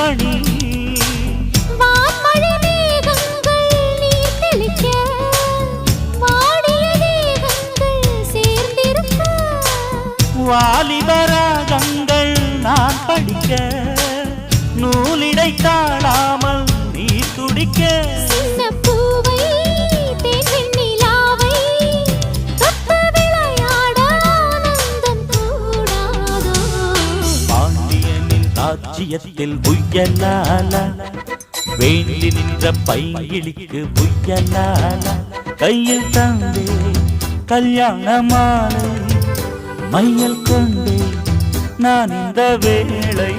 மணி வாலிபராகங்கள் நான் படிக்க நூலிடை தாழாமல் நீ துடிக்க பாண்டியனின் ராஜ்யத்தில் புயலால வேண்டி நின்ற பைங்கிளிக்கு புயலால கையில் தந்தே கல்யாண மாலை மையல் கொண்டே நான் இந்த வேளை